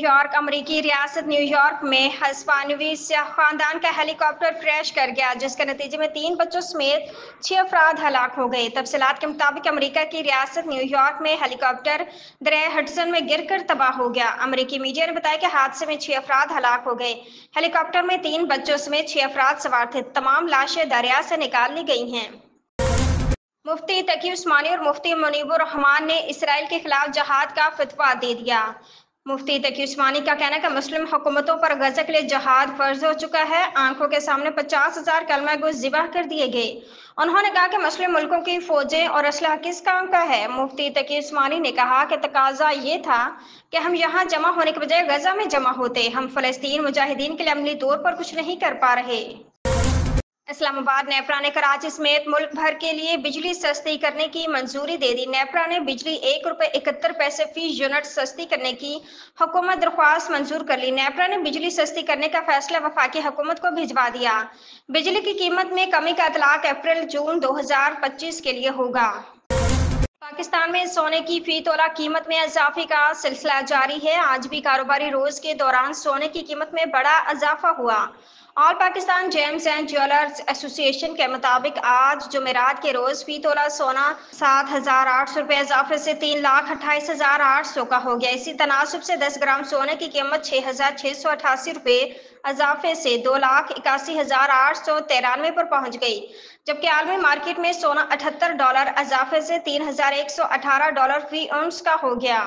York امریکی ریاست new York میں ہسپانوی سیاہ خاندان کا ہیلی کاپٹر کریش کر گیا جس کے نتیجے میں 3 بچوں سمیت 6 افراد ہلاک ہو گئے۔ تفصیلات کے مطابق امریکہ کی ریاست نیو یارک میں ہیلی کاپٹر دریائے ہڈسن میں گر کر تباہ ہو گیا۔ امریکی میڈیا نے بتایا کہ حادثے میں 6 افراد ہلاک ہو گئے۔ ہیلی کاپٹر میں 3 بچوں سمیت 6 افراد سوار تھے۔ تمام لاشیں دریا سے نکال لی گئی ہیں۔ مفتی تقی عثمانی اور مفتی منیب الرحمان نے اسرائیل کے خلاف جہاد کا فتویٰ دے دیا۔ مفتی تقی عثمانی کا کہنا ہے کہ مسلم حکومتوں پر غزہ کے لیے جہاد فرض ہو چکا ہے۔ آنکھوں کے سامنے 50,000 کلمہ گو ذبح کر دیے گئے۔ انہوں نے کہا کہ مسلم ملکوں کی فوجیں اور اسلحہ کس کام کا ہے۔ مفتی تقی عثمانی نے کہا کہ تقاضا یہ تھا کہ ہم یہاں جمع ہونے کے بجائے غزہ میں جمع ہوتے۔ ہم فلسطین مجاہدین کے لیے عملی طور پر کچھ نہیں کر پا رہے۔ اسلام آباد نیپرا نے کراچی سمیت ملک بھر کے لیے بجلی سستی کرنے کی منظوری دے دی۔ نیپرا نے بجلی ₹1.71 فی یونٹ سستی کرنے کی حکومت درخواست منظور کر لی۔ نیپرا نے بجلی سستی کرنے کا فیصلہ وفاقی حکومت کو بھجوا دیا۔ بجلی کی قیمت میں کمی کا اطلاق اپریل-جون 2025 کے لیے ہوگا۔ پاکستان میں سونے کی فی تولہ قیمت میں اضافے کا سلسلہ جاری ہے۔ آج بھی کاروباری روز کے دوران سونے کی قیمت میں بڑا اضافہ ہوا۔ آل پاکستان جیمز اینڈ جیولرز ایسوسی ایشن کے مطابق آج جمعرات کے روز فی تولہ سونا ₹7,800 اضافے سے ₹3,28,800 کا ہو گیا۔ اسی تناسب سے 10 گرام سونے کی قیمت ₹6,688 اضافے سے $2,81,893 پر پہنچ گئی، جبکہ عالمی مارکیٹ میں سونا $78 اضافے سے $3,118 فی اونس کا ہو گیا۔